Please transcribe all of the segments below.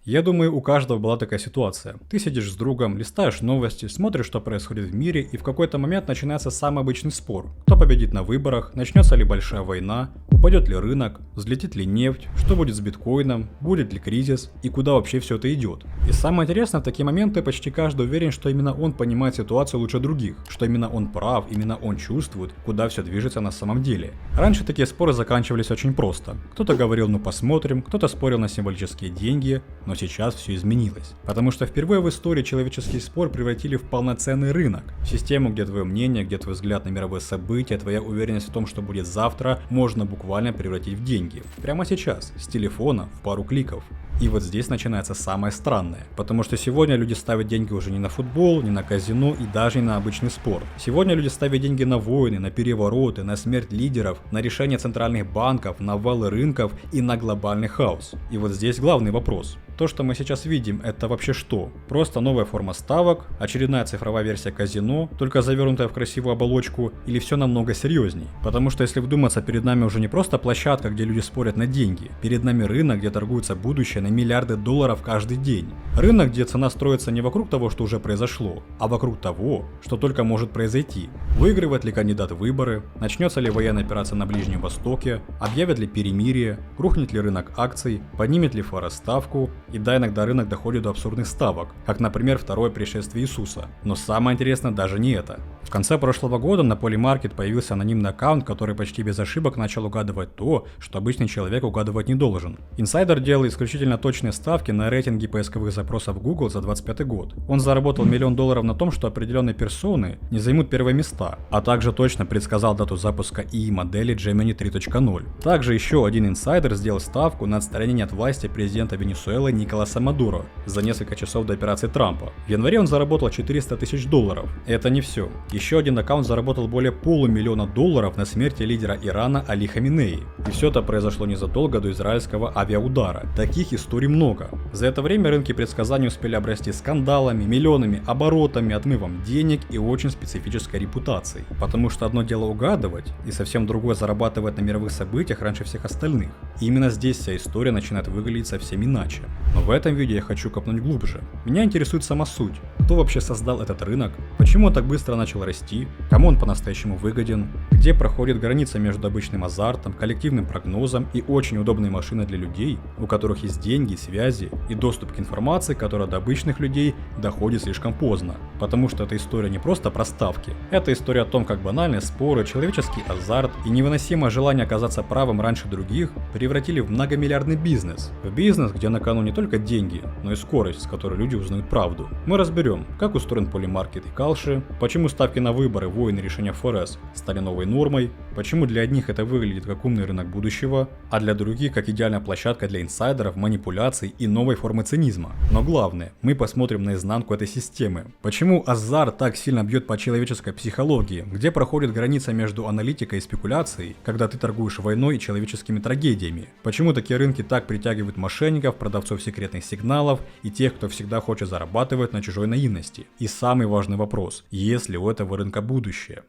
Я думаю, у каждого была такая ситуация. Ты сидишь с другом, листаешь новости, смотришь, что происходит в мире, и в какой-то момент начинается самый обычный спор. Кто победит на выборах, начнется ли большая война, упадет ли рынок, взлетит ли нефть, что будет с биткоином, будет ли кризис и куда вообще все это идет. И самое интересное, в такие моменты почти каждый уверен, что именно он понимает ситуацию лучше других, что именно он прав, именно он чувствует, куда все движется на самом деле. Раньше такие споры заканчивались очень просто. Кто-то говорил, ну посмотрим, кто-то спорил на символические деньги, но сейчас все изменилось. Потому что впервые в истории человеческий спор превратили в полноценный рынок. В систему, где твое мнение, где твой взгляд на мировые события, твоя уверенность в том, что будет завтра, можно буквально превратить в деньги. Прямо сейчас, с телефона, в пару кликов. И вот здесь начинается самое странное, потому что сегодня люди ставят деньги уже не на футбол, не на казино и даже не на обычный спорт. Сегодня люди ставят деньги на войны, на перевороты, на смерть лидеров, на решение центральных банков, на валы рынков и на глобальный хаос. И вот здесь главный вопрос. То, что мы сейчас видим, это вообще что? Просто новая форма ставок, очередная цифровая версия казино, только завернутая в красивую оболочку, или все намного серьезней? Потому что если вдуматься, перед нами уже не просто площадка, где люди спорят на деньги, перед нами рынок, где торгуется будущее на миллиарды долларов каждый день. Рынок, где цена строится не вокруг того, что уже произошло, а вокруг того, что только может произойти. Выигрывает ли кандидат выборы, начнется ли военная операция на Ближнем Востоке, объявят ли перемирие, рухнет ли рынок акций, поднимет ли ФРС ставку. И да, иногда рынок доходит до абсурдных ставок, как, например, второе пришествие Иисуса. Но самое интересное даже не это. В конце прошлого года на Polymarket появился анонимный аккаунт, который почти без ошибок начал угадывать то, что обычный человек угадывать не должен. Инсайдер делал исключительно точные ставки на рейтинги поисковых запросов Google за 2025 год. Он заработал $1 миллион на том, что определенные персоны не займут первые места, а также точно предсказал дату запуска ИИ-модели Gemini 3.0. Также еще один инсайдер сделал ставку на отстранение от власти президента Венесуэлы Николаса Мадуро за несколько часов до операции Трампа. В январе он заработал $400 тысяч. И это не все. Еще один аккаунт заработал более $500 000 на смерти лидера Ирана Али Хаминеи. И все это произошло незадолго до израильского авиаудара. Таких историй много. За это время рынки предсказаний успели обрасти скандалами, миллионами, оборотами, отмывом денег и очень специфической репутацией. Потому что одно дело угадывать, и совсем другое зарабатывать на мировых событиях раньше всех остальных. И именно здесь вся история начинает выглядеть совсем иначе. Но в этом видео я хочу копнуть глубже. Меня интересует сама суть. Кто вообще создал этот рынок? Почему он так быстро начал расти? Кому он по-настоящему выгоден? Где проходит граница между обычным азартом, коллективным прогнозом и очень удобной машиной для людей, у которых есть деньги, связи и доступ к информации, которая до обычных людей доходит слишком поздно? Потому что эта история не просто про ставки. Это история о том, как банальные споры, человеческий азарт и невыносимое желание оказаться правым раньше других превратили в многомиллиардный бизнес. В бизнес, где на кону не только деньги, но и скорость, с которой люди узнают правду. Мы разберем, как устроен Polymarket и Kalshi, почему ставки на выборы, войны и решения ФРС стали новой нормой, почему для одних это выглядит как умный рынок будущего, а для других как идеальная площадка для инсайдеров, манипуляций и новой формы цинизма. Но главное, мы посмотрим на изнанку этой системы. Почему азарт так сильно бьет по человеческой психологии, где проходит граница между аналитикой и спекуляцией, когда ты торгуешь войной и человеческими трагедиями. Почему такие рынки так притягивают мошенников, продавцов секретных сигналов и тех, кто всегда хочет зарабатывать на чужой наивности. И самый важный вопрос, есть ли у этого рынка будущее?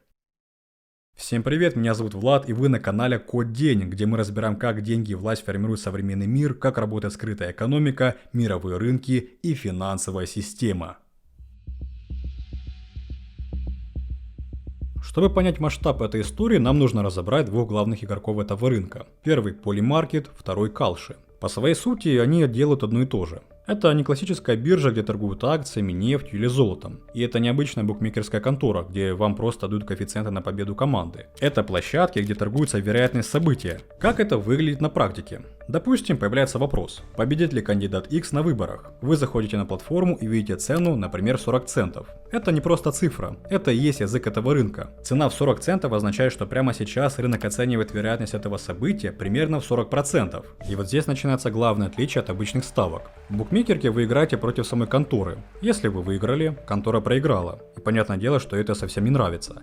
Всем привет, меня зовут Влад и вы на канале Код Денег, где мы разбираем, как деньги и власть формируют современный мир, как работает скрытая экономика, мировые рынки и финансовая система. Чтобы понять масштаб этой истории, нам нужно разобрать двух главных игроков этого рынка. Первый Polymarket, второй Kalshi. По своей сути они делают одно и то же. Это не классическая биржа, где торгуют акциями, нефтью или золотом. И это не обычная букмекерская контора, где вам просто дают коэффициенты на победу команды. Это площадки, где торгуются вероятные события. Как это выглядит на практике? Допустим, появляется вопрос, победит ли кандидат X на выборах. Вы заходите на платформу и видите цену, например, 40 центов. Это не просто цифра, это и есть язык этого рынка. Цена в 40 центов означает, что прямо сейчас рынок оценивает вероятность этого события примерно в 40%. И вот здесь начинается главное отличие от обычных ставок. В букмекерке вы играете против самой конторы. Если вы выиграли, контора проиграла. И понятное дело, что это совсем не нравится.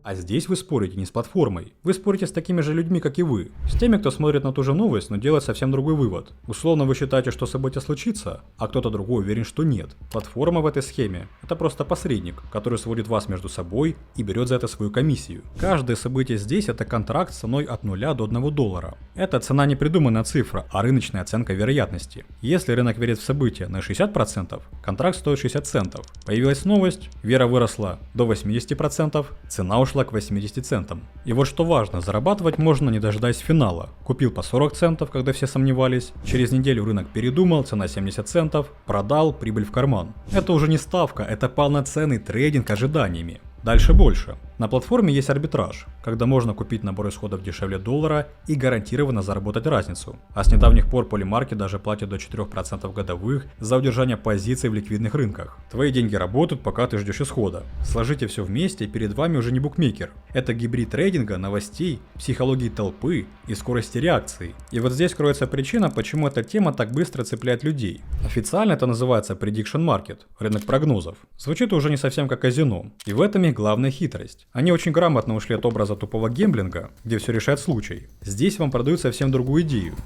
А здесь вы спорите не с платформой, вы спорите с такими же людьми, как и вы. С теми, кто смотрит на ту же новость, но делает совсем другой вывод. Условно вы считаете, что событие случится, а кто-то другой уверен, что нет. Платформа в этой схеме – это просто посредник, который сводит вас между собой и берет за это свою комиссию. Каждое событие здесь – это контракт с ценой от 0 до $1. Это цена не придуманная цифра, а рыночная оценка вероятности. Если рынок верит в событие на 60%, контракт стоит 60 центов. Появилась новость, вера выросла до 80%, цена ушла к 80 центам. И вот что важно, зарабатывать можно, не дожидаясь финала. Купил по 40 центов, когда все сомневались, через неделю рынок передумал, цена 70 центов, продал, прибыль в карман. Это уже не ставка, это полноценный трейдинг ожиданиями. Дальше больше. На платформе есть арбитраж, когда можно купить набор исходов дешевле доллара и гарантированно заработать разницу. А с недавних пор Polymarket даже платит до 4% годовых за удержание позиций в ликвидных рынках. Твои деньги работают, пока ты ждешь исхода. Сложите все вместе, и перед вами уже не букмекер. Это гибрид трейдинга, новостей, психологии толпы и скорости реакции. И вот здесь кроется причина, почему эта тема так быстро цепляет людей. Официально это называется Prediction Market, рынок прогнозов. Звучит уже не совсем как казино. И в этом их главная хитрость. Они очень грамотно ушли от образа тупого гемблинга, где все решает случай. Здесь вам продают совсем другую идею.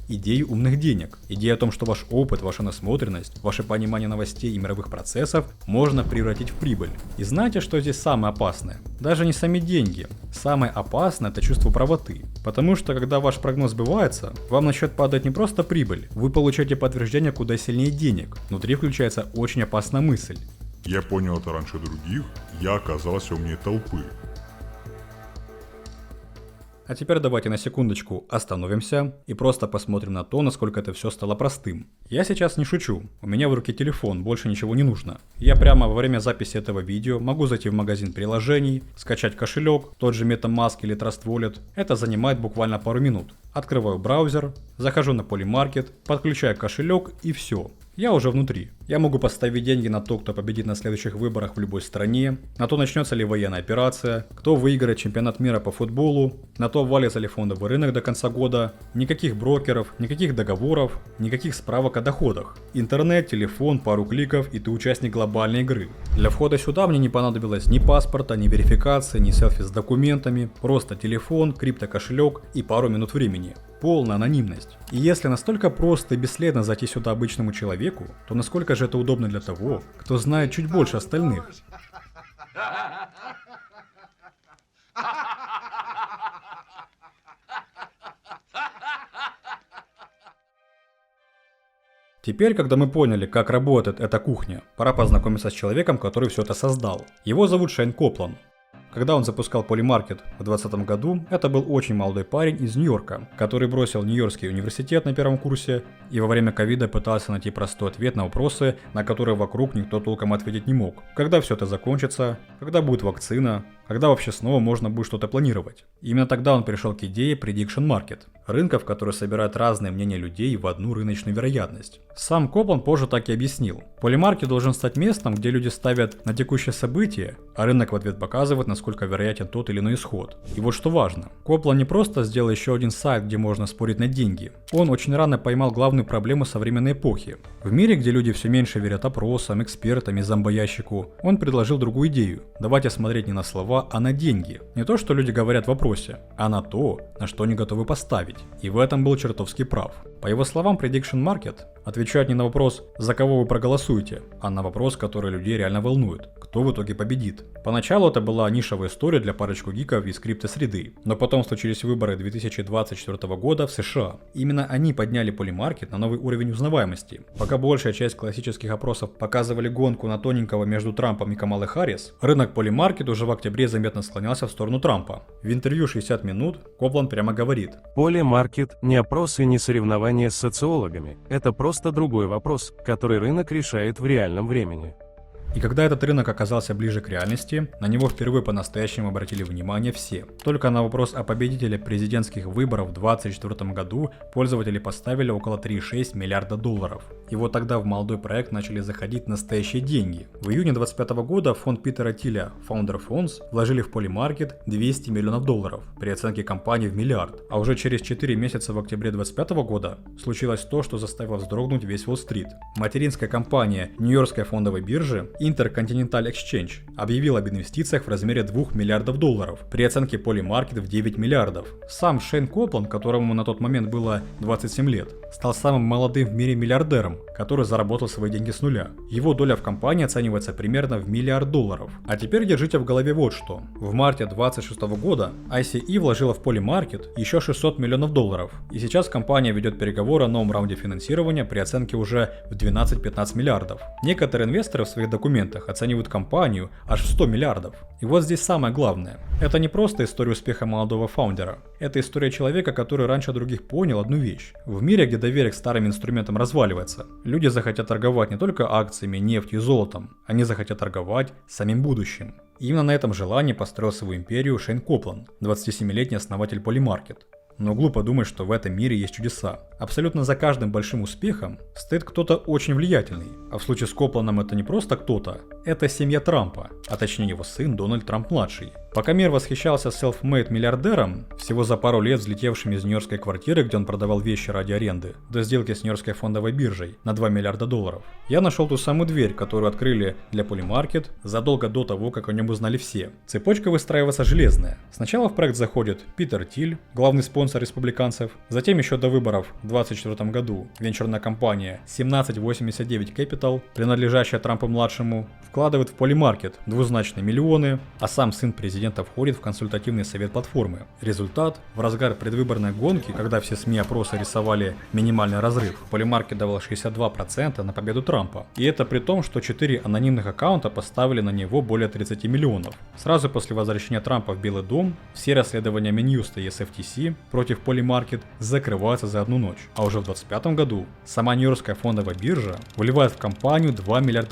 Идею умных денег. Идея о том, что ваш опыт, ваша насмотренность, ваше понимание новостей и мировых процессов можно превратить в прибыль. И знаете, что здесь самое опасное? Даже не сами деньги. Самое опасное – это чувство правоты. Потому что, когда ваш прогноз сбывается, вам начнет падать не просто прибыль, вы получаете подтверждение куда сильнее денег. Внутри включается очень опасная мысль. Я понял это раньше других, я оказался умнее толпы. А теперь давайте на секундочку остановимся и просто посмотрим на то, насколько это все стало простым. Я сейчас не шучу, у меня в руке телефон, больше ничего не нужно. Я прямо во время записи этого видео могу зайти в магазин приложений, скачать кошелек, тот же MetaMask или Trust Wallet. Это занимает буквально пару минут. Открываю браузер, захожу на Polymarket, подключаю кошелек и все. Я уже внутри. Я могу поставить деньги на то, кто победит на следующих выборах в любой стране, на то, начнется ли военная операция, кто выиграет чемпионат мира по футболу, на то, обвалится ли фондовый рынок до конца года. Никаких брокеров, никаких договоров, никаких справок о доходах. Интернет, телефон, пару кликов, и ты участник глобальной игры. Для входа сюда мне не понадобилось ни паспорта, ни верификации, ни селфи с документами, просто телефон, криптокошелек и пару минут времени. Полная анонимность. И если настолько просто и бесследно зайти сюда обычному человеку, то насколько же это удобно для того, кто знает чуть больше остальных. Теперь, когда мы поняли, как работает эта кухня, пора познакомиться с человеком, который все это создал. Его зовут Шейн Коплан. Когда он запускал Polymarket в 2020 году, это был очень молодой парень из Нью-Йорка, который бросил Нью-Йоркский университет на первом курсе и во время ковида пытался найти простой ответ на вопросы, на которые вокруг никто толком ответить не мог. Когда все это закончится, когда будет вакцина, когда вообще снова можно будет что-то планировать. Именно тогда он пришел к идее Prediction Market, рынка, в который собирают разные мнения людей в одну рыночную вероятность. Сам Коплан позже так и объяснил. Polymarket должен стать местом, где люди ставят на текущее событие, а рынок в ответ показывает, насколько вероятен тот или иной исход. И вот что важно. Коплан не просто сделал еще один сайт, где можно спорить на деньги. Он очень рано поймал главную проблему современной эпохи. В мире, где люди все меньше верят опросам, экспертам и зомбоящику, он предложил другую идею. Давайте смотреть не на слова, а на деньги. Не то, что люди говорят в вопросе, а на то, на что они готовы поставить. И в этом был чертовски прав. По его словам, Prediction Market отвечает не на вопрос, за кого вы проголосуете, а на вопрос, который людей реально волнует. Кто в итоге победит? Поначалу это была нишевая история для парочку гиков из криптосреды, но потом случились выборы 2024 года в США. Именно они подняли Polymarket на новый уровень узнаваемости. Пока большая часть классических опросов показывали гонку на тоненького между Трампом и Камалой Харрис, рынок Polymarket уже в октябре заметно склонялся в сторону Трампа. В интервью 60 минут Коплан прямо говорит: Polymarket не опросы и не соревнования с социологами, это просто другой вопрос, который рынок решает в реальном времени. И когда этот рынок оказался ближе к реальности, на него впервые по-настоящему обратили внимание все. Только на вопрос о победителе президентских выборов в 2024 году пользователи поставили около 3,6 миллиарда долларов. И вот тогда в молодой проект начали заходить настоящие деньги. В июне 2025 года фонд Питера Тиля Founder Funds вложили в Polymarket 200 миллионов долларов при оценке компании в миллиард. А уже через 4 месяца в октябре 2025 года случилось то, что заставило вздрогнуть весь Уолл-стрит. Материнская компания Нью-Йоркской фондовой биржи Intercontinental Exchange объявил об инвестициях в размере $2 миллиардов при оценке Polymarket в 9 миллиардов. Сам Шейн Копланд, которому на тот момент было 27 лет, стал самым молодым в мире миллиардером, который заработал свои деньги с нуля. Его доля в компании оценивается примерно в $1 миллиард. А теперь держите в голове вот что. В марте 2026 года ICE вложила в Polymarket еще $600 миллионов, и сейчас компания ведет переговоры о новом раунде финансирования при оценке уже в 12-15 миллиардов. Некоторые инвесторы в своих документах оценивают компанию аж в 100 миллиардов. И вот здесь самое главное. Это не просто история успеха молодого фаундера. Это история человека, который раньше других понял одну вещь. В мире, где доверие к старым инструментам разваливается, люди захотят торговать не только акциями, нефтью и золотом, они захотят торговать самим будущим. И именно на этом желании построил свою империю Шейн Копланд, 27-летний основатель Polymarket. Но глупо думать, что в этом мире есть чудеса. Абсолютно за каждым большим успехом стоит кто-то очень влиятельный. А в случае с Копландом это не просто кто-то, это семья Трампа, а точнее его сын Дональд Трамп-младший. Пока мир восхищался self-made миллиардером, всего за пару лет взлетевшим из нью-йоркской квартиры, где он продавал вещи ради аренды, до сделки с нью-йоркской фондовой биржей на $2 миллиарда, я нашел ту самую дверь, которую открыли для Polymarket задолго до того, как о нем узнали все. Цепочка выстраивается железная. Сначала в проект заходит Питер Тиль, главный спонсор республиканцев, затем еще до выборов в 2024 году венчурная компания 1789 Capital, принадлежащая Трампу-младшему, вкладывает в Polymarket двузначные миллионы, а сам сын президента входит в консультативный совет платформы. Результат: в разгар предвыборной гонки, когда все СМИ опроса рисовали минимальный разрыв, Polymarket давал 62% на победу Трампа. И это при том, что 4 анонимных аккаунта поставили на него более 30 миллионов. Сразу после возвращения Трампа в Белый дом, все расследования Минюста и SFTC против Polymarket закрываются за одну ночь. А уже в 2025 году сама нью-йоркская фондовая биржа вливает в компанию $2 миллиарда,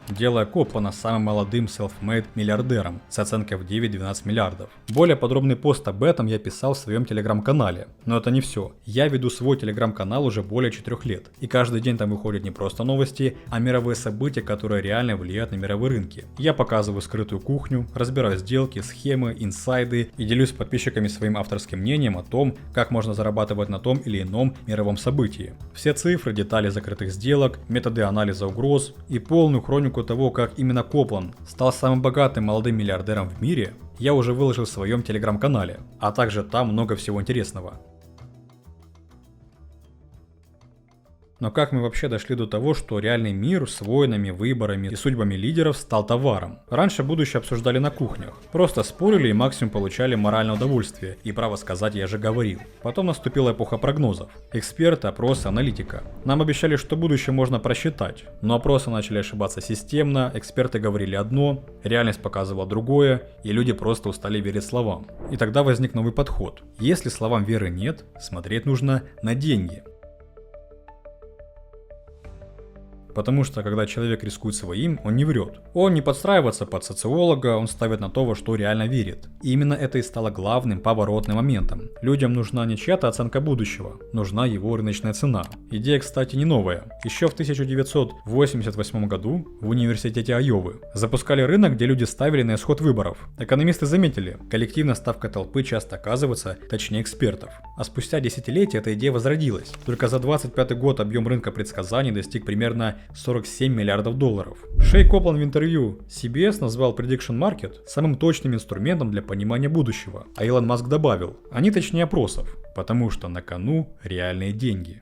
делая Коплана самым молодым self-made миллиардером с оценкой в 9-12 миллиардов. Более подробный пост об этом я писал в своем телеграм-канале. Но это не все. Я веду свой телеграм-канал уже более 4 лет. И каждый день там выходят не просто новости, а мировые события, которые реально влияют на мировые рынки. Я показываю скрытую кухню, разбираю сделки, схемы, инсайды и делюсь с подписчиками своим авторским мнением о том, как можно зарабатывать на том или ином мировом событии. Все цифры, детали закрытых сделок, методы анализа угроз и полную хронику того, как именно Копланд стал самым богатым молодым миллиардером в мире, я уже выложил в своем телеграм-канале, а также там много всего интересного. Но как мы вообще дошли до того, что реальный мир с войнами, выборами и судьбами лидеров стал товаром? Раньше будущее обсуждали на кухнях, просто спорили и максимум получали моральное удовольствие, и право сказать я же говорил. Потом наступила эпоха прогнозов. Эксперты, опросы, аналитика. Нам обещали, что будущее можно просчитать, но опросы начали ошибаться системно, эксперты говорили одно, реальность показывала другое, и люди просто устали верить словам. И тогда возник новый подход. Если словам веры нет, смотреть нужно на деньги. Потому что, когда человек рискует своим, он не врет. Он не подстраивается под социолога, он ставит на то, во что реально верит. И именно это и стало главным поворотным моментом. Людям нужна не чья-то оценка будущего, нужна его рыночная цена. Идея, кстати, не новая. Еще в 1988 году в университете Айовы запускали рынок, где люди ставили на исход выборов. Экономисты заметили, коллективная ставка толпы часто оказывается точнее экспертов. А спустя десятилетия эта идея возродилась. Только за 25 год объем рынка предсказаний достиг примерно $47 миллиардов. Шейн Копланд в интервью CBS назвал Prediction Market самым точным инструментом для понимания будущего, а Илон Маск добавил: они точнее опросов, потому что на кону реальные деньги.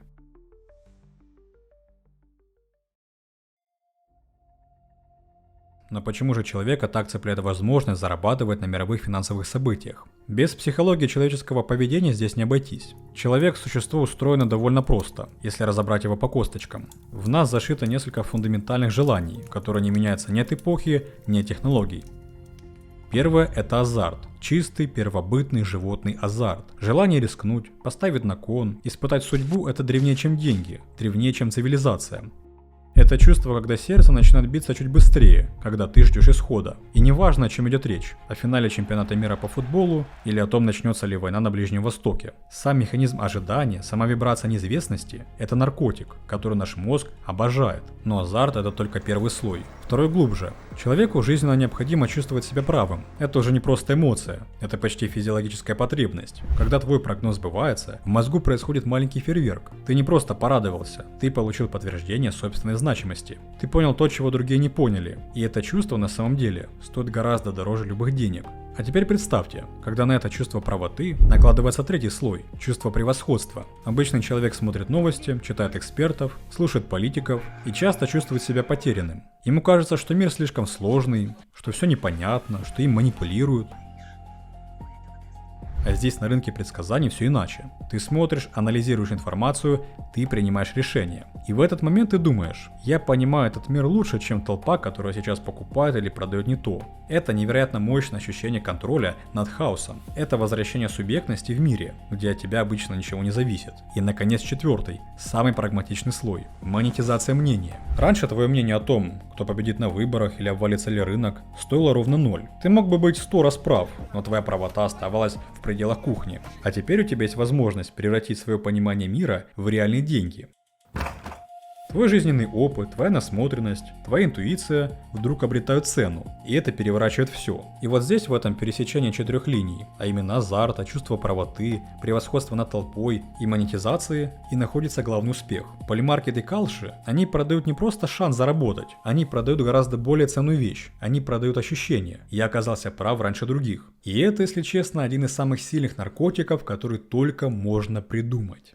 Но почему же человека так цепляет возможность зарабатывать на мировых финансовых событиях? Без психологии человеческого поведения здесь не обойтись. Человек – существо устроено довольно просто, если разобрать его по косточкам. В нас зашито несколько фундаментальных желаний, которые не меняются ни от эпохи, ни от технологий. Первое – это азарт. Чистый, первобытный животный азарт. Желание рискнуть, поставить на кон, испытать судьбу – это древнее, чем деньги, древнее, чем цивилизация. Это чувство, когда сердце начинает биться чуть быстрее, когда ты ждешь исхода. И неважно, о чем идет речь, о финале чемпионата мира по футболу или о том, начнется ли война на Ближнем Востоке. Сам механизм ожидания, сама вибрация неизвестности – это наркотик, который наш мозг обожает. Но азарт – это только первый слой. Второй глубже. Человеку жизненно необходимо чувствовать себя правым. Это уже не просто эмоция, это почти физиологическая потребность. Когда твой прогноз сбывается, в мозгу происходит маленький фейерверк. Ты не просто порадовался, ты получил подтверждение собственной знания. значимости. Ты понял то, чего другие не поняли, и это чувство на самом деле стоит гораздо дороже любых денег. А теперь представьте, когда на это чувство правоты накладывается третий слой – чувство превосходства. Обычный человек смотрит новости, читает экспертов, слушает политиков и часто чувствует себя потерянным. Ему кажется, что мир слишком сложный, что все непонятно, что им манипулируют. А здесь на рынке предсказаний все иначе. Ты смотришь, анализируешь информацию, ты принимаешь решения. И в этот момент ты думаешь: я понимаю этот мир лучше, чем толпа, которая сейчас покупает или продает не то. Это невероятно мощное ощущение контроля над хаосом. Это возвращение субъектности в мире, где от тебя обычно ничего не зависит. И наконец четвертый, самый прагматичный слой – монетизация мнения. Раньше твое мнение о том, кто победит на выборах или обвалится ли рынок, стоило ровно 0. Ты мог бы быть 100 раз прав, но твоя правота оставалась в пределах кухни. А теперь у тебя есть возможность превратить свое понимание мира в реальные деньги. Твой жизненный опыт, твоя насмотренность, твоя интуиция вдруг обретают цену, и это переворачивает все. И вот здесь, в этом пересечении 4 линий, а именно азарта, чувство правоты, превосходство над толпой и монетизации, и находится главный успех. Polymarket и Kalshi, они продают не просто шанс заработать, они продают гораздо более ценную вещь, они продают ощущение: я оказался прав раньше других. И это, если честно, один из самых сильных наркотиков, который только можно придумать.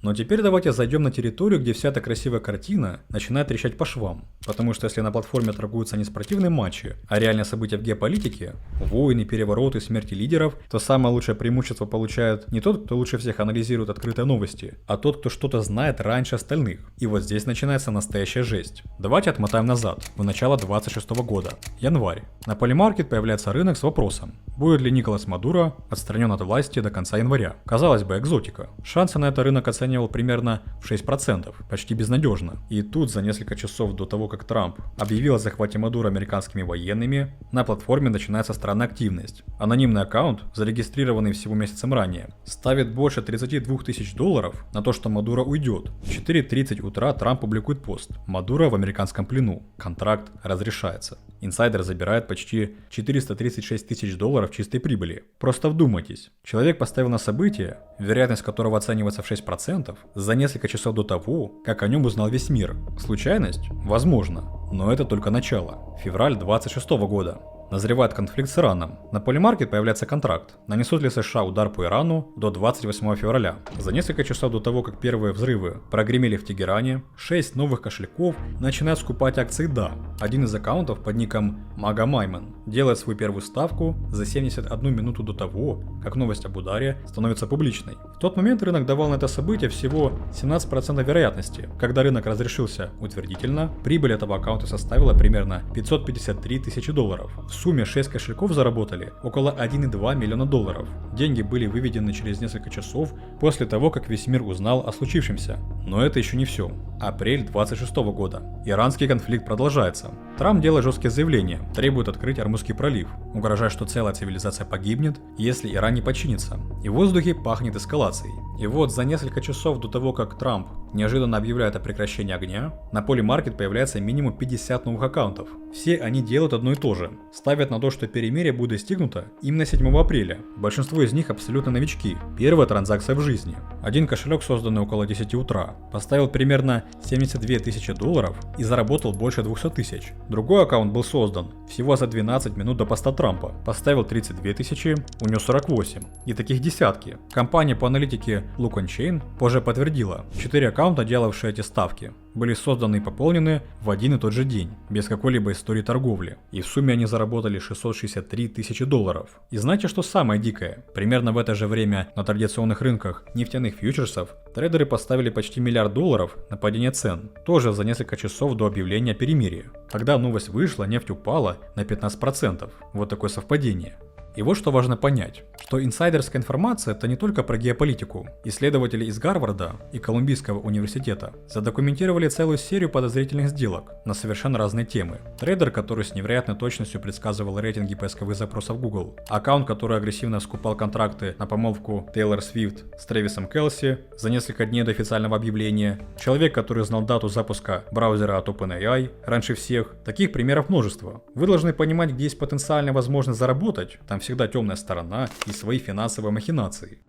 Но теперь давайте зайдем на территорию, где вся эта красивая картина начинает трещать по швам. Потому что если на платформе торгуются не спортивные матчи, а реальные события в геополитике, войны, перевороты, смерти лидеров, то самое лучшее преимущество получает не тот, кто лучше всех анализирует открытые новости, а тот, кто что-то знает раньше остальных. И вот здесь начинается настоящая жесть. Давайте отмотаем назад, в начало 26 года, январь. На Polymarket появляется рынок с вопросом: будет ли Николас Мадуро отстранен от власти до конца января? Казалось бы, экзотика. Шансы на это рынок оценивал примерно в 6%, почти безнадежно. И тут за несколько часов до того, как Трамп объявил о захвате Мадуро американскими военными, на платформе начинается странная активность. Анонимный аккаунт, зарегистрированный всего месяцем ранее, ставит больше $32 тысяч на то, что Мадуро уйдет. В 4:30 утра Трамп публикует пост: Мадуро в американском плену, контракт разрешается. Инсайдер забирает почти $436 тысяч чистой прибыли. Просто вдумайтесь, человек поставил на событие, вероятность которого оценивается в 6%, за несколько часов до того, как о нем узнал весь мир. Случайность? Возможно, но это только начало. Февраль 26 года. Назревает конфликт с Ираном. На Polymarket появляется контракт: нанесут ли США удар по Ирану до 28 февраля. За несколько часов до того, как первые взрывы прогремели в Тегеране, 6 новых кошельков начинают скупать акции DA. Один из аккаунтов под ником Мага Майман делает свою первую ставку за 71 минуту до того, как новость об ударе становится публичной. В тот момент рынок давал на это событие всего 17% вероятности. Когда рынок разрешился утвердительно, прибыль этого аккаунта составила примерно $553 тысячи. В сумме 6 кошельков заработали около $1,2 миллиона. Деньги были выведены через несколько часов после того, как весь мир узнал о случившемся. Но это еще не все. Апрель 26 года. Иранский конфликт продолжается. Трамп делает жесткие заявления, требует открыть Ормузский пролив, угрожая, что целая цивилизация погибнет, если Иран не подчинится. И в воздухе пахнет эскалацией. И вот за несколько часов до того, как Трамп неожиданно объявляет о прекращении огня, на Polymarket появляется минимум 50 новых аккаунтов. Все они делают одно и то же. Ставят на то, что перемирие будет достигнуто именно 7 апреля. Большинство из них абсолютно новички. Первая транзакция в жизни. Один кошелек, созданный около 10 утра, поставил примерно $72 тысячи и заработал больше 200 тысяч. Другой аккаунт был создан всего за 12 минут до поста Трампа. Поставил 32 тысячи, унес 48. И таких десятки. Компания по аналитике Look on Chain позже подтвердила: 4 аккаунта, делавшие эти ставки, были созданы и пополнены в один и тот же день, без какой-либо истории торговли. И в сумме они заработали $663 тысячи. И знаете, что самое дикое? Примерно в это же время на традиционных рынках нефтяных фьючерсов трейдеры поставили почти $1 миллиард на падение цен, тоже за несколько часов до объявления перемирия. Когда новость вышла, нефть упала на 15%. Вот такое совпадение. И вот что важно понять, что инсайдерская информация — это не только про геополитику. Исследователи из Гарварда и Колумбийского университета задокументировали целую серию подозрительных сделок на совершенно разные темы. Трейдер, который с невероятной точностью предсказывал рейтинги поисковых запросов Google, аккаунт, который агрессивно скупал контракты на помолвку Тейлор Свифт с Трэвисом Келси за несколько дней до официального объявления, человек, который знал дату запуска браузера от OpenAI раньше всех. Таких примеров множество. Вы должны понимать, где есть потенциальная возможность заработать, там всегда темная сторона и свои финансовые махинации.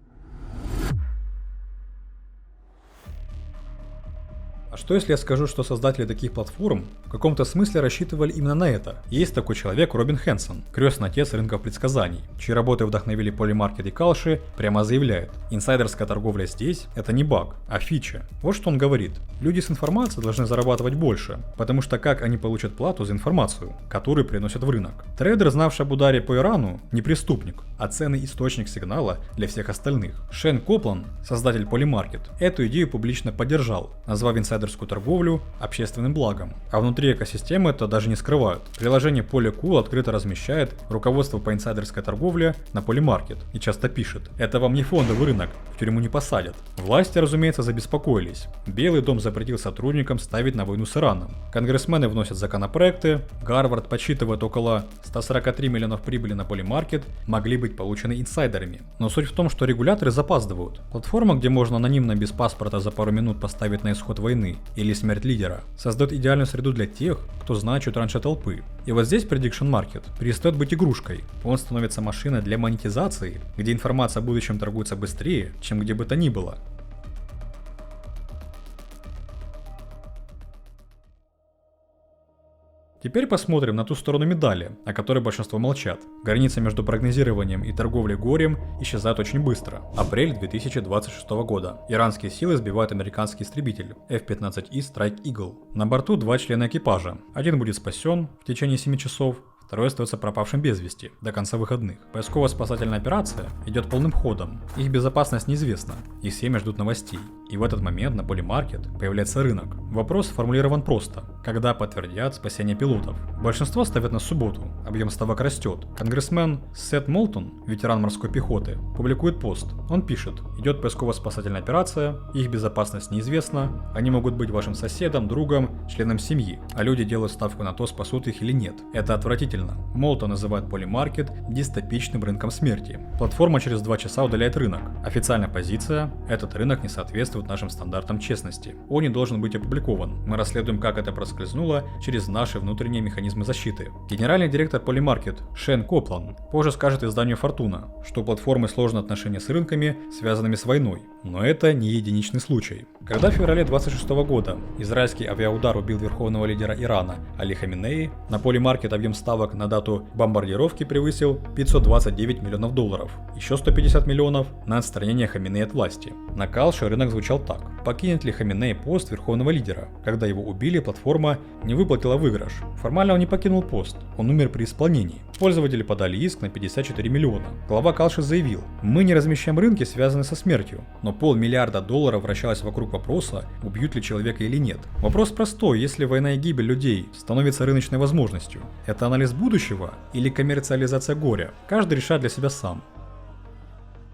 А что если я скажу, что создатели таких платформ в каком-то смысле рассчитывали именно на это? Есть такой человек Робин Хенсон, крестный отец рынков предсказаний, чьи работы вдохновили Polymarket и Kalshi, прямо заявляет: инсайдерская торговля здесь – это не баг, а фича. Вот что он говорит: люди с информацией должны зарабатывать больше, потому что как они получат плату за информацию, которую приносят в рынок? Трейдер, знавший об ударе по Ирану, не преступник, а ценный источник сигнала для всех остальных. Шен Коплан, создатель Polymarket, эту идею публично поддержал, назвав инсайдерскую торговлю общественным благом. А внутри экосистемы это даже не скрывают. Приложение Polycool открыто размещает руководство по инсайдерской торговле на Polymarket и часто пишет: это вам не фондовый рынок, в тюрьму не посадят. Власти, разумеется, забеспокоились. Белый дом запретил сотрудникам ставить на войну с Ираном. Конгрессмены вносят законопроекты, Гарвард подсчитывает около 143 миллионов прибыли на Polymarket могли быть получены инсайдерами. Но суть в том, что регуляторы запаздывают. Платформа, где можно анонимно без паспорта за пару минут поставить на исход войны или смерть лидера, создает идеальную среду для тех, кто знает чуть раньше толпы. И вот здесь Prediction Market перестает быть игрушкой. Он становится машиной для монетизации, где информация о будущем торгуется быстрее, чем где бы то ни было. Теперь посмотрим на ту сторону медали, о которой большинство молчат. Граница между прогнозированием и торговлей горем исчезает очень быстро. Апрель 2026 года. Иранские силы сбивают американский истребитель F-15E Strike Eagle. На борту 2 члена экипажа. Один будет спасен в течение 7 часов, второй остается пропавшим без вести до конца выходных. Поисково-спасательная операция идет полным ходом. Их безопасность неизвестна, их семьи ждут новостей. И в этот момент на Polymarket появляется рынок. Вопрос сформулирован просто: когда подтвердят спасение пилотов? Большинство ставят на субботу, объем ставок растет. Конгрессмен Сет Молтон, ветеран морской пехоты, публикует пост. Он пишет: идет поисково-спасательная операция, их безопасность неизвестна, они могут быть вашим соседом, другом, членом семьи, а люди делают ставку на то, спасут их или нет. Это отвратительно. Молтон называет Polymarket дистопичным рынком смерти. Платформа через 2 часа удаляет рынок. Официальная позиция: этот рынок не соответствует нашим стандартам честности. Он не должен быть опубликован. Мы расследуем, как это проскользнуло через наши внутренние механизмы защиты. Генеральный директор Polymarket Шен Коплан позже скажет изданию Fortuna, что у платформы сложные отношения с рынками, связанными с войной. Но это не единичный случай. Когда в феврале 26 года израильский авиаудар убил верховного лидера Ирана Али Хаминеи, на Polymarket объем ставок на дату бомбардировки превысил 529 миллионов долларов. Еще 150 миллионов на отстранение Хаминеи от власти. На Kalshi рынок звучал так: покинет ли Хаминеи пост верховного лидера? Когда его убили, платформа не выплатила выигрыш. Формально он не покинул пост, он умер при исполнении. Пользователи подали иск на 54 миллиона. Глава Kalshi заявил: мы не размещаем рынки, связанные со смертью. Но $500 миллиарда вращалось вокруг вопроса, убьют ли человека или нет. Вопрос простой: если война и гибель людей становится рыночной возможностью, это анализ будущего или коммерциализация горя? Каждый решает для себя сам.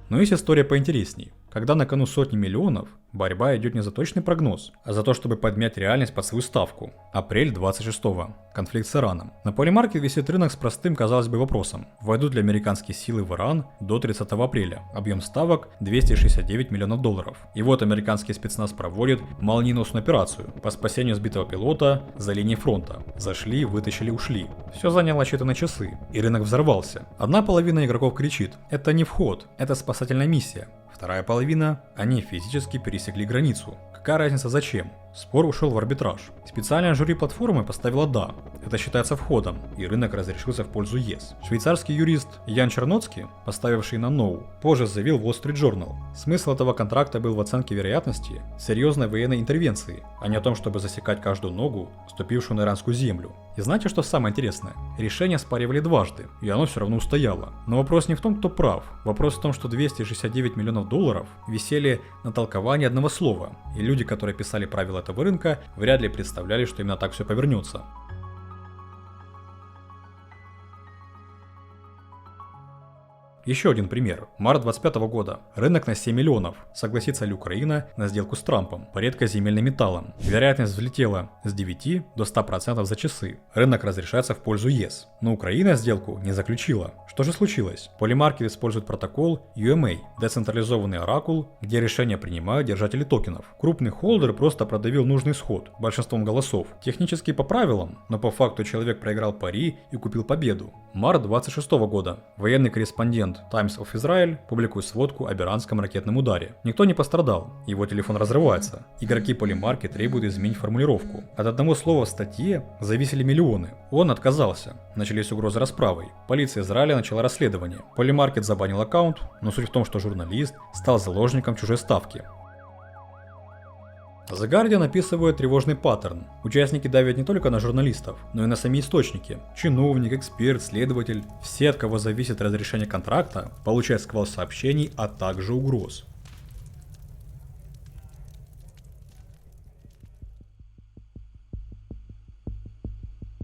Но есть история поинтересней. Когда на кону сотни миллионов, борьба идет не за точный прогноз, а за то, чтобы подмять реальность под свою ставку. Апрель 26-го. Конфликт с Ираном. На Polymarket висит рынок с простым, казалось бы, вопросом: войдут ли американские силы в Иран до 30 апреля? Объем ставок 269 миллионов долларов. И вот американский спецназ проводит молниеносную операцию по спасению сбитого пилота за линией фронта. Зашли, вытащили, ушли. Все заняло считанные часы, и рынок взорвался. Одна половина игроков кричит: это не вход, это спасательная миссия. Вторая половина: они физически пересекли границу. Какая разница зачем? Спор ушел в арбитраж. Специальное жюри платформы поставило «да». Это считается входом, и рынок разрешился в пользу ЕС. Швейцарский юрист Ян Черноцкий, поставивший на «no», позже заявил в Wall Street Journal: смысл этого контракта был в оценке вероятности серьезной военной интервенции, а не о том, чтобы засекать каждую ногу, ступившую на иранскую землю. И знаете, что самое интересное? Решение спаривали дважды, и оно все равно устояло. Но вопрос не в том, кто прав. Вопрос в том, что 269 миллионов долларов висели на толковании одного слова, и люди, которые писали правила этого рынка, вряд ли представляли, что именно так все повернется. Еще один пример. Март 25 года. Рынок на 7 миллионов. Согласится ли Украина на сделку с Трампом по редкоземельным металлам? Вероятность взлетела с 9 до 100% за часы. Рынок разрешается в пользу ЕС. Но Украина сделку не заключила. Что же случилось? Polymarket использует протокол UMA, децентрализованный оракул, где решения принимают держатели токенов. Крупный холдер просто продавил нужный сход большинством голосов. Технически по правилам, но по факту человек проиграл пари и купил победу. Март 26 года. Военный корреспондент Times of Israel публикует сводку об иранском ракетном ударе. Никто не пострадал, его телефон разрывается. Игроки Polymarket требуют изменить формулировку. От одного слова в статье зависели миллионы. Он отказался. Начались угрозы расправой. Полиция Израиля начала расследование. Polymarket забанил аккаунт, но суть в том, что журналист стал заложником чужой ставки. The Guardian описывает тревожный паттерн. Участники давят не только на журналистов, но и на сами источники. Чиновник, эксперт, следователь, все, от кого зависит разрешение контракта, получают сквал сообщений, а также угроз.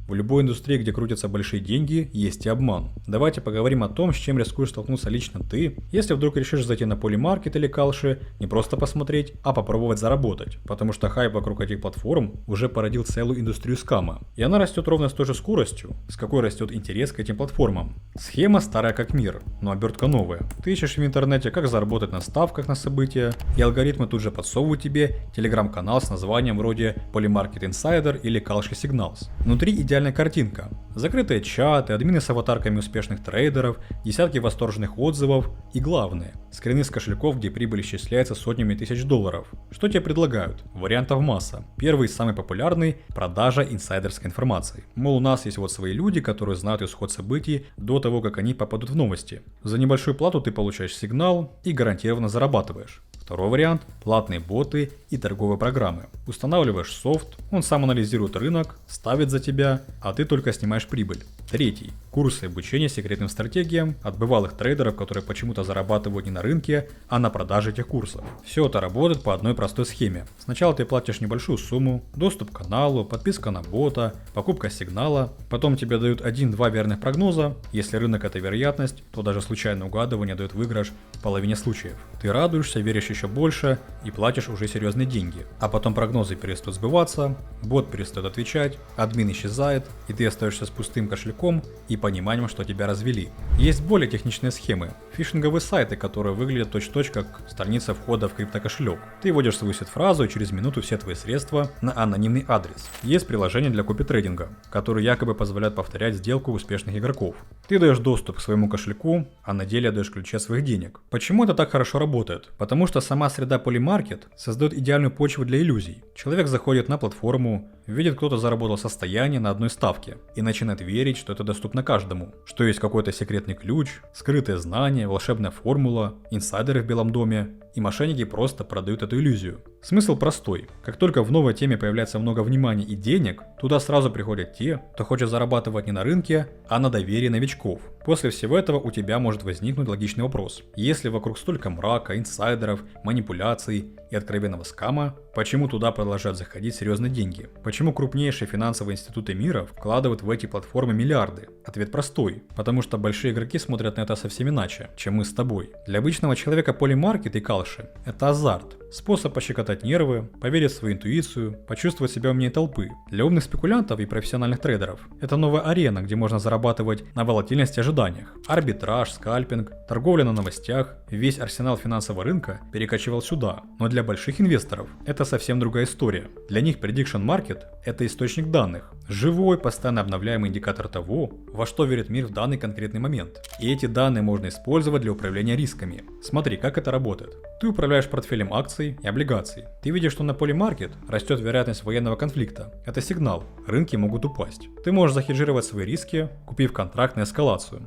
В любой индустрии, где крутятся большие деньги, есть и обман. Давайте поговорим о том, с чем рискуешь столкнуться лично ты, если вдруг решишь зайти на Polymarket или Kalshi, не просто посмотреть, а попробовать заработать. Потому что хайп вокруг этих платформ уже породил целую индустрию скама. И она растет ровно с той же скоростью, с какой растет интерес к этим платформам. Схема старая как мир, но обертка новая. Ты ищешь в интернете, как заработать на ставках на события, и алгоритмы тут же подсовывают тебе телеграм-канал с названием вроде Polymarket Insider или Kalshi Signals. Внутри идеальная картинка. Закрытые чаты, админы с аватарками успешных трейдеров, десятки восторженных отзывов и главное, скрины с кошельков, где прибыль исчисляется сотнями тысяч долларов. Что тебе предлагают? Вариантов масса. Первый и самый популярный – продажа инсайдерской информации. Мол, у нас есть вот свои люди, которые знают исход событий до того, как они попадут в новости. За небольшую плату ты получаешь сигнал и гарантированно зарабатываешь. Второй вариант – платные боты и торговые программы. Устанавливаешь софт, он сам анализирует рынок, ставит за тебя, а ты только снимаешь прибыль. Третий – курсы обучения секретным стратегиям от бывалых трейдеров, которые почему-то зарабатывают не на рынке, а на продаже этих курсов. Все это работает по одной простой схеме. Сначала ты платишь небольшую сумму, доступ к каналу, подписка на бота, покупка сигнала, потом тебе дают 1-2 верных прогноза. Если рынок это вероятность, то даже случайное угадывание дает выигрыш в половине случаев. Ты радуешься, веришь еще больше и платишь уже серьезные деньги. А потом прогнозы перестают сбываться, бот перестает отвечать, админ исчезает, и ты остаешься с пустым кошельком и пониманием, что тебя развели. Есть более техничные схемы. Фишинговые сайты, которые выглядят точь-в-точь как страница входа в криптокошелек. Ты вводишь свою сет-фразу, и через минуту все твои средства на анонимный адрес. Есть приложение для копитрейдинга, которые якобы позволяют повторять сделку успешных игроков. Ты даешь доступ к своему кошельку, а на деле даешь ключи от своих денег. Почему это так хорошо работает? Потому что сама среда Polymarket создает идеальную почву для иллюзий. Человек заходит на платформу, видит, кто-то заработал состояние на одной ставке и начинает верить, что это доступно каждому, что есть какой-то секретный ключ, скрытые знания, волшебная формула, инсайдеры в Белом доме, и мошенники просто продают эту иллюзию. Смысл простой. Как только в новой теме появляется много внимания и денег, туда сразу приходят те, кто хочет зарабатывать не на рынке, а на доверии новичков. После всего этого у тебя может возникнуть логичный вопрос. Если вокруг столько мрака, инсайдеров, манипуляций и откровенного скама, почему туда продолжают заходить серьезные деньги? Почему крупнейшие финансовые институты мира вкладывают в эти платформы миллиарды? Ответ простой. Потому что большие игроки смотрят на это совсем иначе, чем мы с тобой. Для обычного человека Polymarket и Kalshi – это азарт. Способ пощекотать нервы, поверить в свою интуицию, почувствовать себя умнее толпы. Для умных спекулянтов и профессиональных трейдеров это новая арена, где можно зарабатывать на волатильности и ожиданиях. Арбитраж, скальпинг, торговля на новостях, весь арсенал финансового рынка перекочевал сюда. Но для больших инвесторов это совсем другая история. Для них Prediction Market – это источник данных, живой, постоянно обновляемый индикатор того, во что верит мир в данный конкретный момент. И эти данные можно использовать для управления рисками. Смотри, как это работает. Ты управляешь портфелем акций и облигаций. Ты видишь, что на Polymarket растет вероятность военного конфликта. Это сигнал. Рынки могут упасть. Ты можешь захеджировать свои риски, купив контракт на эскалацию.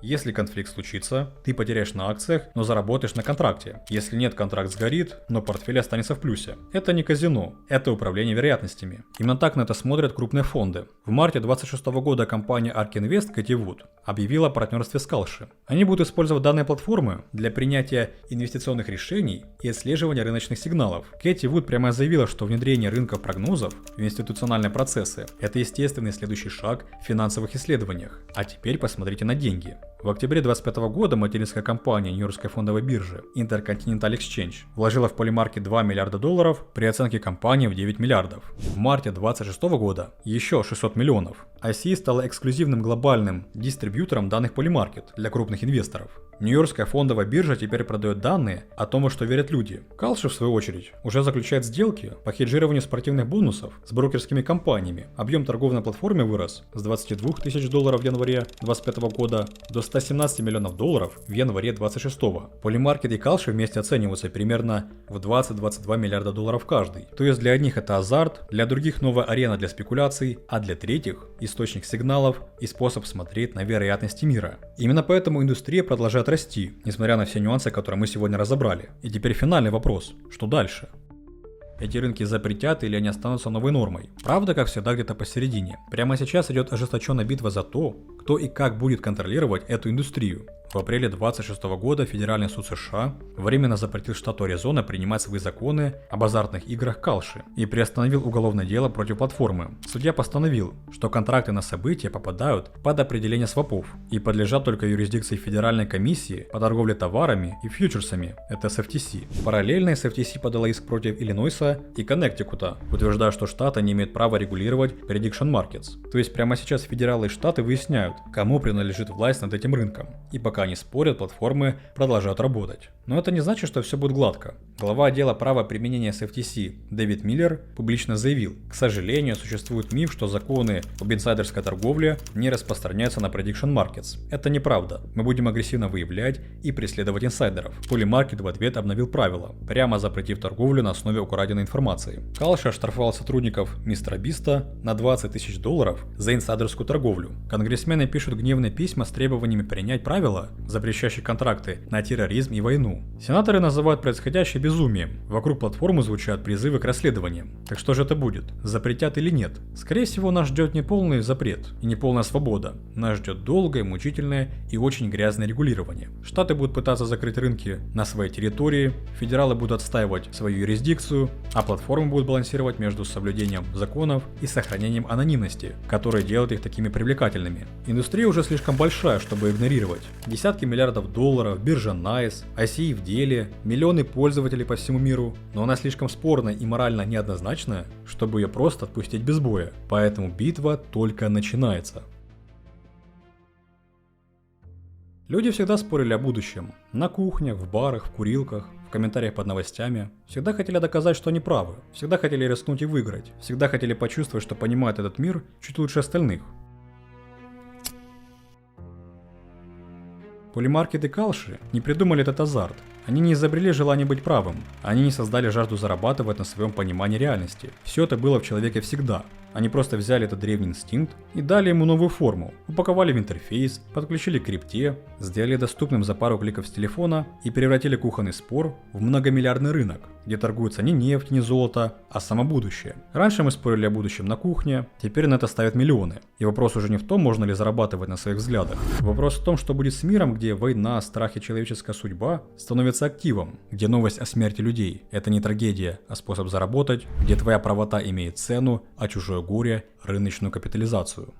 Если конфликт случится, ты потеряешь на акциях, но заработаешь на контракте. Если нет, контракт сгорит, но портфель останется в плюсе. Это не казино, это управление вероятностями. Именно так на это смотрят крупные фонды. В марте 2026 года компания ARK Invest Cathie Wood объявила о партнерстве с Kalshi. Они будут использовать данные платформы для принятия инвестиционных решений и отслеживания рыночных сигналов. Cathie Wood прямо заявила, что внедрение рынка прогнозов в институциональные процессы – это естественный следующий шаг в финансовых исследованиях. А теперь посмотрите на деньги. В октябре 2025 года материнская компания Нью-Йоркской фондовой биржи Intercontinental Exchange вложила в Polymarket $2 миллиарда при оценке компании в 9 миллиардов. В марте 2026 года еще 600 миллионов. ICE стала эксклюзивным глобальным дистрибьютором данных Polymarket для крупных инвесторов. Нью-Йоркская фондовая биржа теперь продает данные о том, во что верят люди. Kalshi, в свою очередь, уже заключает сделки по хеджированию спортивных бонусов с брокерскими компаниями. Объем торгов на платформе вырос с $22 тысяч в январе 2025 года до $117 миллионов в январе 2026. Polymarket и Kalshi вместе оцениваются примерно в 20-22 миллиарда долларов каждый. То есть для одних это азарт, для других новая арена для спекуляций, а для третьих источник сигналов и способ смотреть на вероятности мира. Именно поэтому индустрия продолжает расти, несмотря на все нюансы, которые мы сегодня разобрали. И теперь финальный вопрос: что дальше? Эти рынки запретят или они останутся новой нормой? Правда, как всегда, где-то посередине. Прямо сейчас идет ожесточенная битва за то, кто и как будет контролировать эту индустрию. В апреле 2026 года Федеральный суд США временно запретил штату Аризона принимать свои законы об азартных играх Kalshi и приостановил уголовное дело против платформы. Судья постановил, что контракты на события попадают под определение свопов и подлежат только юрисдикции Федеральной комиссии по торговле товарами и фьючерсами, это SFTC. Параллельно SFTC подала иск против Иллинойса и Коннектикута, утверждая, что штаты не имеют права регулировать prediction markets. То есть прямо сейчас федералы и штаты выясняют, кому принадлежит власть над этим рынком. И пока они спорят, платформы продолжают работать. Но это не значит, что все будет гладко. Глава отдела права применения SFTC Дэвид Миллер публично заявил: к сожалению, существует миф, что законы об инсайдерской торговле не распространяются на prediction markets. Это неправда. Мы будем агрессивно выявлять и преследовать инсайдеров. Polymarket в ответ обновил правила, прямо запретив торговлю на основе украденной информации. Kalshi оштрафовал сотрудников Мистера Биста на $20 тысяч за инсайдерскую торговлю. Конгрессмены пишут гневные письма с требованиями принять правила, запрещающие контракты на терроризм и войну. Сенаторы называют происходящее безумием. Вокруг платформы звучат призывы к расследованиям. Так что же это будет? Запретят или нет? Скорее всего, нас ждет не полный запрет и не полная свобода. Нас ждет долгое, мучительное и очень грязное регулирование. Штаты будут пытаться закрыть рынки на своей территории, федералы будут отстаивать свою юрисдикцию, а платформы будут балансировать между соблюдением законов и сохранением анонимности, которые делают их такими привлекательными. Индустрия уже слишком большая, чтобы игнорировать. Десятки миллиардов долларов, биржа NYSE, ICE в деле, миллионы пользователей по всему миру, но она слишком спорная и морально неоднозначная, чтобы ее просто отпустить без боя. Поэтому битва только начинается. Люди всегда спорили о будущем. На кухнях, в барах, в курилках, в комментариях под новостями. Всегда хотели доказать, что они правы. Всегда хотели рискнуть и выиграть. Всегда хотели почувствовать, что понимают этот мир чуть лучше остальных. Polymarket и Kalshi не придумали этот азарт. Они не изобрели желание быть правым. Они не создали жажду зарабатывать на своем понимании реальности. Все это было в человеке всегда. Они просто взяли этот древний инстинкт и дали ему новую форму, упаковали в интерфейс, подключили к крипте, сделали доступным за пару кликов с телефона и превратили кухонный спор в многомиллиардный рынок, где торгуется не нефть, не золото, а само будущее. Раньше мы спорили о будущем на кухне, теперь на это ставят миллионы. И вопрос уже не в том, можно ли зарабатывать на своих взглядах. Вопрос в том, что будет с миром, где война, страх и человеческая судьба становятся активом, где новость о смерти людей – это не трагедия, а способ заработать, где твоя правота имеет цену, а чужое горе – рыночную капитализацию.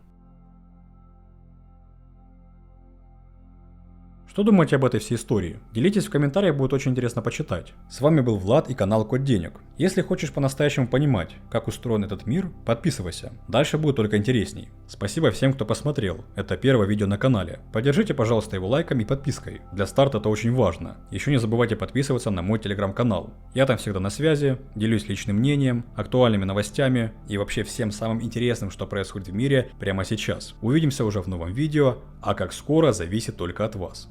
Что думаете об этой всей истории? Делитесь в комментариях, будет очень интересно почитать. С вами был Влад и канал Код Денег. Если хочешь по-настоящему понимать, как устроен этот мир, подписывайся. Дальше будет только интересней. Спасибо всем, кто посмотрел. Это первое видео на канале. Поддержите, пожалуйста, его лайком и подпиской. Для старта это очень важно. Еще не забывайте подписываться на мой телеграм-канал. Я там всегда на связи, делюсь личным мнением, актуальными новостями и вообще всем самым интересным, что происходит в мире прямо сейчас. Увидимся уже в новом видео, а как скоро зависит только от вас.